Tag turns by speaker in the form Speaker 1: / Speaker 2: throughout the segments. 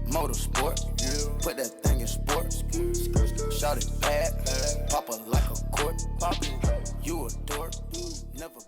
Speaker 1: Motorsport, put that thing in sports. Shout it bad, pop it like a court. You a dork.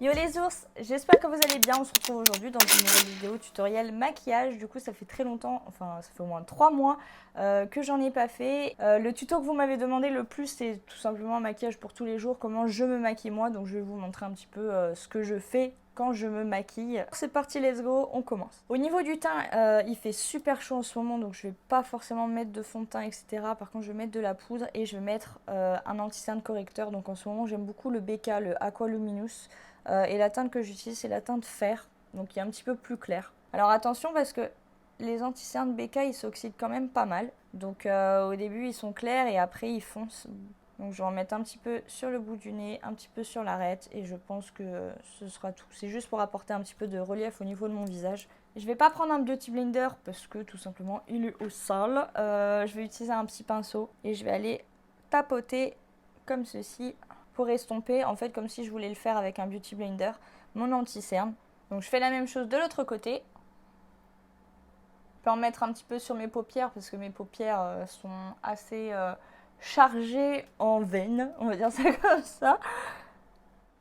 Speaker 2: Yo les ours, j'espère que vous allez bien. On se retrouve aujourd'hui dans une nouvelle vidéo tutoriel maquillage. Du coup ça fait très longtemps, enfin ça fait au moins 3 mois que j'en ai pas fait. Le tuto que vous m'avez demandé le plus, c'est tout simplement un maquillage pour tous les jours, comment je me maquille moi. Donc je vais vous montrer un petit peu ce que je fais quand je me maquille. C'est parti, let's go, on commence. Au niveau du teint, il fait super chaud en ce moment, donc je vais pas forcément mettre de fond de teint, etc. Par contre, je vais mettre de la poudre et je vais mettre un anti-cerne correcteur. Donc en ce moment, j'aime beaucoup le BK, le Aqua Luminous. Et la teinte que j'utilise, c'est la teinte fer, donc qui est un petit peu plus claire. Alors attention, parce que les anti-cernes BK, ils s'oxydent quand même pas mal. Donc au début, ils sont clairs et après, ils foncent. Donc je vais en mettre un petit peu sur le bout du nez, un petit peu sur l'arête et je pense que ce sera tout. C'est juste pour apporter un petit peu de relief au niveau de mon visage. Je vais pas prendre un beauty blender parce que tout simplement il est au sol. Je vais utiliser un petit pinceau et je vais aller tapoter comme ceci pour estomper, en fait comme si je voulais le faire avec un beauty blender, mon anti-cerne. Donc je fais la même chose de l'autre côté. Je peux en mettre un petit peu sur mes paupières parce que mes paupières sont assez chargées en veines, on va dire ça comme ça.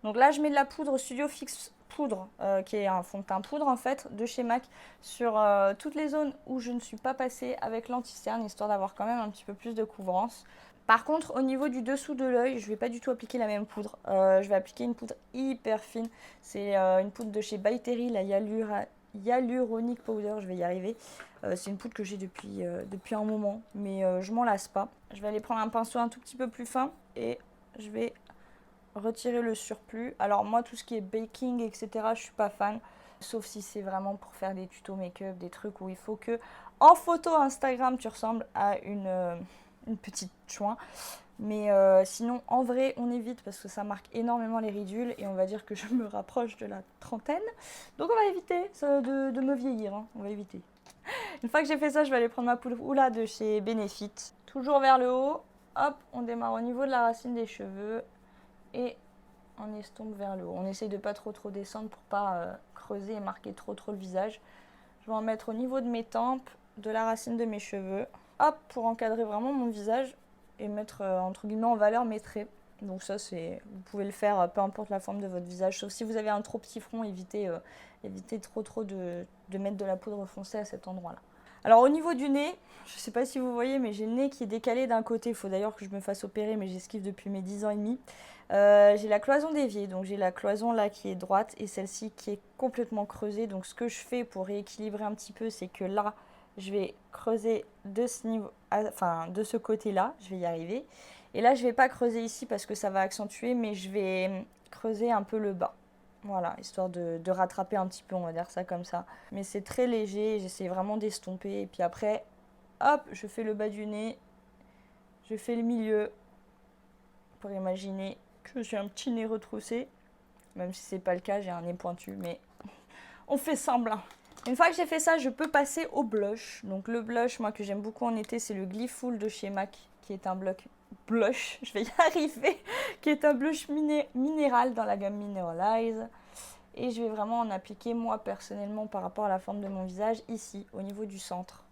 Speaker 2: Donc là je mets de la poudre Studio Fix poudre, qui est un fond de teint poudre en fait, de chez MAC, sur toutes les zones où je ne suis pas passée avec l'anti-cerne, histoire d'avoir quand même un petit peu plus de couvrance. Par contre, au niveau du dessous de l'œil, je ne vais pas du tout appliquer la même poudre. Je vais appliquer une poudre hyper fine. C'est une poudre de chez By Terry, la Hyaluronic Powder, je vais y arriver. C'est une poudre que j'ai depuis un moment, mais je m'en lasse pas. Je vais aller prendre un pinceau un tout petit peu plus fin et je vais retirer le surplus. Alors moi, tout ce qui est baking, etc., je suis pas fan. Sauf si c'est vraiment pour faire des tutos make-up, des trucs où il faut que, en photo Instagram, tu ressembles à une petite chouin. Mais sinon, en vrai, on évite parce que ça marque énormément les ridules. Et on va dire que je me rapproche de la trentaine. Donc on va éviter de me vieillir. Hein. On va éviter. Une fois que j'ai fait ça, je vais aller prendre ma poudre Oula de chez Benefit. Toujours vers le haut. Hop, on démarre au niveau de la racine des cheveux. Et on estompe vers le haut. On essaye de pas trop descendre pour pas creuser et marquer trop le visage. Je vais en mettre au niveau de mes tempes, de la racine de mes cheveux. Hop, pour encadrer vraiment mon visage et mettre entre guillemets en valeur mes traits. Donc ça, vous pouvez le faire peu importe la forme de votre visage. Sauf si vous avez un trop petit front, évitez trop de mettre de la poudre foncée à cet endroit-là. Alors au niveau du nez, je ne sais pas si vous voyez, mais j'ai le nez qui est décalé d'un côté. Il faut d'ailleurs que je me fasse opérer, mais j'esquive depuis mes 10 ans et demi. J'ai la cloison déviée, donc j'ai la cloison là qui est droite et celle-ci qui est complètement creusée. Donc ce que je fais pour rééquilibrer un petit peu, c'est que là, je vais creuser de ce niveau, enfin de ce côté-là, je vais y arriver. Et là, je ne vais pas creuser ici parce que ça va accentuer, mais je vais creuser un peu le bas. Voilà, histoire de rattraper un petit peu, on va dire ça comme ça. Mais c'est très léger, j'essaie vraiment d'estomper. Et puis après, hop, je fais le bas du nez. Je fais le milieu. Pour imaginer que j'ai un petit nez retroussé. Même si c'est pas le cas, j'ai un nez pointu, mais on fait semblant. Une fois que j'ai fait ça, je peux passer au blush. Donc le blush, moi que j'aime beaucoup en été, c'est le Glyful de chez MAC, qui est un blush, je vais y arriver, qui est un blush minéral dans la gamme Mineralize. Et je vais vraiment en appliquer moi personnellement par rapport à la forme de mon visage ici, au niveau du centre.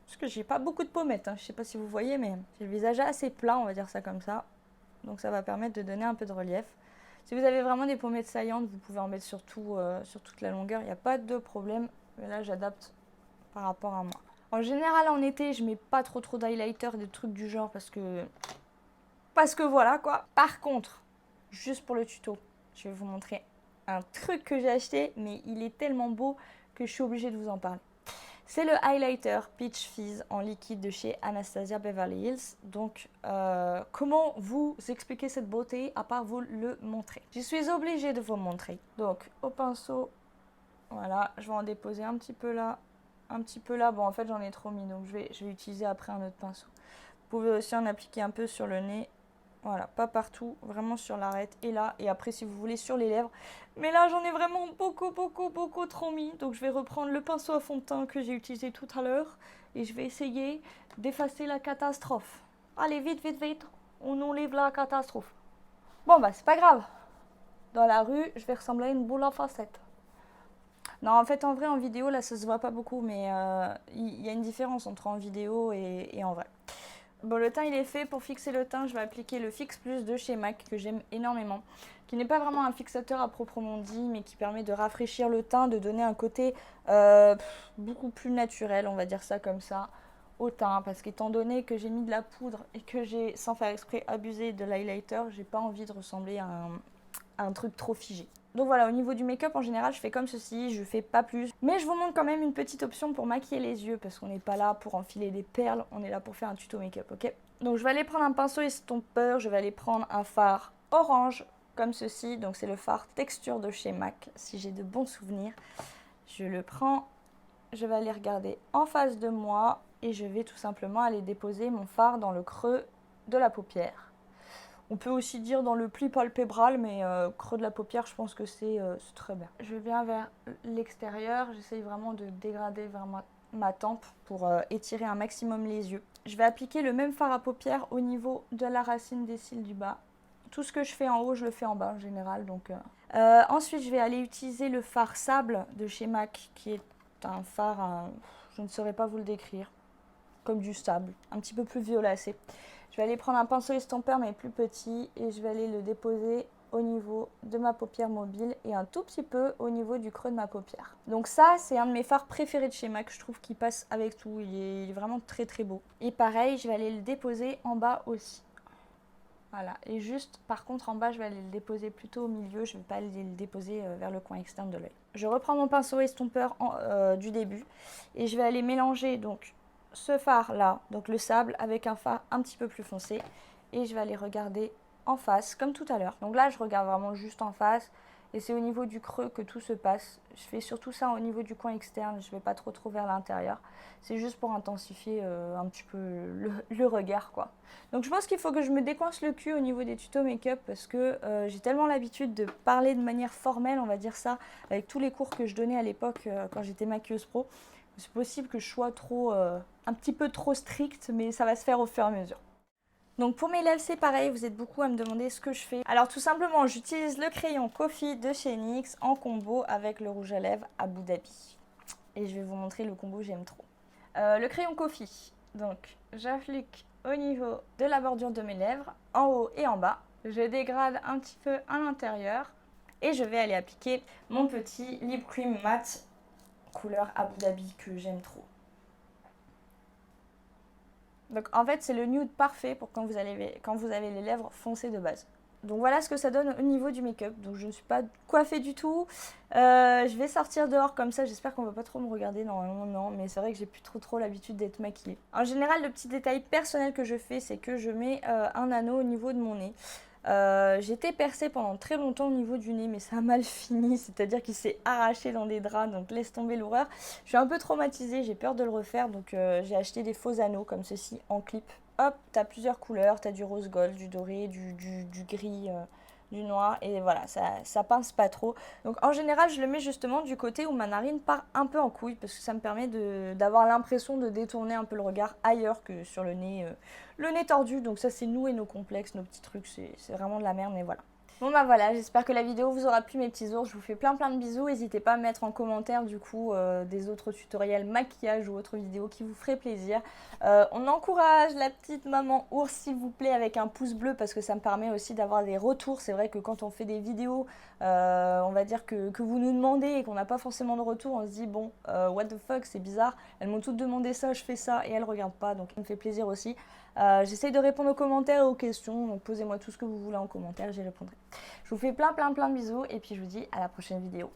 Speaker 2: Parce que j'ai pas beaucoup de pommettes, hein. Je sais pas si vous voyez, mais j'ai le visage assez plat, on va dire ça comme ça. Donc ça va permettre de donner un peu de relief. Si vous avez vraiment des pommettes saillantes, vous pouvez en mettre sur toute la longueur, il n'y a pas de problème. Mais là, j'adapte par rapport à moi. En général, en été, je mets pas trop d'highlighter, des trucs du genre, parce que voilà quoi. Par contre, juste pour le tuto, je vais vous montrer un truc que j'ai acheté, mais il est tellement beau que je suis obligée de vous en parler. C'est le highlighter Peach Fizz en liquide de chez Anastasia Beverly Hills. Donc, comment vous expliquer cette beauté à part vous le montrer? Je suis obligée de vous montrer. Donc, au pinceau, voilà, je vais en déposer un petit peu là, un petit peu là. Bon, en fait, j'en ai trop mis, donc je vais utiliser après un autre pinceau. Vous pouvez aussi en appliquer un peu sur le nez. Voilà, pas partout, vraiment sur l'arête et là. Et après, si vous voulez, sur les lèvres. Mais là, j'en ai vraiment beaucoup trop mis. Donc, je vais reprendre le pinceau à fond de teint que j'ai utilisé tout à l'heure. Et je vais essayer d'effacer la catastrophe. Allez, vite. On enlève la catastrophe. Bon, bah, c'est pas grave. Dans la rue, je vais ressembler à une boule à facettes. Non, en fait, en vrai, en vidéo, là, ça se voit pas beaucoup, mais il y a une différence entre en vidéo et en vrai. Bon, le teint, il est fait. Pour fixer le teint, je vais appliquer le Fix Plus de chez MAC, que j'aime énormément, qui n'est pas vraiment un fixateur à proprement dit, mais qui permet de rafraîchir le teint, de donner un côté beaucoup plus naturel, on va dire ça comme ça, au teint. Parce qu'étant donné que j'ai mis de la poudre et que j'ai, sans faire exprès, abusé de l'highlighter, j'ai pas envie de ressembler à un truc trop figé. Donc voilà, au niveau du make-up, en général, je fais comme ceci, je fais pas plus. Mais je vous montre quand même une petite option pour maquiller les yeux, parce qu'on n'est pas là pour enfiler des perles, on est là pour faire un tuto make-up, ok? Donc je vais aller prendre un pinceau estompeur, je vais aller prendre un fard orange, comme ceci. Donc c'est le fard texture de chez MAC, si j'ai de bons souvenirs. Je le prends, je vais aller regarder en face de moi, et je vais tout simplement aller déposer mon fard dans le creux de la paupière. On peut aussi dire dans le pli palpébral, mais creux de la paupière, je pense que c'est très bien. Je viens vers l'extérieur, j'essaye vraiment de dégrader vers ma tempe pour étirer un maximum les yeux. Je vais appliquer le même fard à paupières au niveau de la racine des cils du bas. Tout ce que je fais en haut, je le fais en bas en général. Donc, ensuite, je vais aller utiliser le fard sable de chez MAC, qui est un fard, je ne saurais pas vous le décrire, comme du sable, un petit peu plus violacé. Je vais aller prendre un pinceau estompeur mais plus petit et je vais aller le déposer au niveau de ma paupière mobile et un tout petit peu au niveau du creux de ma paupière. Donc ça, c'est un de mes fards préférés de chez MAC, je trouve qu'il passe avec tout, il est vraiment très très beau. Et pareil, je vais aller le déposer en bas aussi. Voilà, et juste par contre en bas, je vais aller le déposer plutôt au milieu, je ne vais pas aller le déposer vers le coin externe de l'œil. Je reprends mon pinceau estompeur du début et je vais aller mélanger donc ce fard là, donc le sable, avec un fard un petit peu plus foncé et je vais aller regarder en face comme tout à l'heure. Donc là je regarde vraiment juste en face et c'est au niveau du creux que tout se passe. Je fais surtout ça au niveau du coin externe, je ne vais pas trop vers l'intérieur. C'est juste pour intensifier un petit peu le regard quoi. Donc je pense qu'il faut que je me décoince le cul au niveau des tutos make-up parce que j'ai tellement l'habitude de parler de manière formelle, on va dire ça, avec tous les cours que je donnais à l'époque quand j'étais maquilleuse pro. C'est possible que je sois un petit peu trop stricte, mais ça va se faire au fur et à mesure. Donc pour mes lèvres, c'est pareil, vous êtes beaucoup à me demander ce que je fais. Alors tout simplement, j'utilise le crayon Coffee de chez NYX en combo avec le rouge à lèvres Abu Dhabi. Et je vais vous montrer le combo, j'aime trop. Le crayon Coffee, donc j'applique au niveau de la bordure de mes lèvres, en haut et en bas. Je dégrade un petit peu à l'intérieur et je vais aller appliquer mon petit lip cream matte couleur Abu Dhabi que j'aime trop. Donc en fait c'est le nude parfait pour quand vous avez les lèvres foncées de base. Donc voilà ce que ça donne au niveau du make-up. Donc je ne suis pas coiffée du tout. Je vais sortir dehors comme ça. J'espère qu'on ne va pas trop me regarder. Normalement non, mais c'est vrai que j'ai plus trop l'habitude d'être maquillée. En général, le petit détail personnel que je fais, c'est que je mets un anneau au niveau de mon nez. J'étais percée pendant très longtemps au niveau du nez, mais ça a mal fini, c'est-à-dire qu'il s'est arraché dans des draps, donc laisse tomber l'horreur. Je suis un peu traumatisée, j'ai peur de le refaire, donc j'ai acheté des faux anneaux comme ceci en clip. Hop, t'as plusieurs couleurs, t'as du rose gold, du doré, du gris, du noir, et voilà, ça pince pas trop. Donc en général, je le mets justement du côté où ma narine part un peu en couille, parce que ça me permet d'avoir l'impression de détourner un peu le regard ailleurs que sur le nez tordu. Donc ça, c'est nous et nos complexes, nos petits trucs, c'est vraiment de la merde, mais voilà. Bon bah voilà, j'espère que la vidéo vous aura plu mes petits ours, je vous fais plein de bisous, n'hésitez pas à mettre en commentaire du coup des autres tutoriels maquillage ou autres vidéos qui vous feraient plaisir. On encourage la petite maman ours s'il vous plaît avec un pouce bleu parce que ça me permet aussi d'avoir des retours. C'est vrai que quand on fait des vidéos, on va dire que vous nous demandez et qu'on n'a pas forcément de retour, on se dit bon what the fuck c'est bizarre, elles m'ont toutes demandé ça, je fais ça et elles regardent pas, donc ça me fait plaisir aussi. J'essaye de répondre aux commentaires et aux questions, donc posez-moi tout ce que vous voulez en commentaire, j'y répondrai. Je vous fais plein de bisous et puis je vous dis à la prochaine vidéo.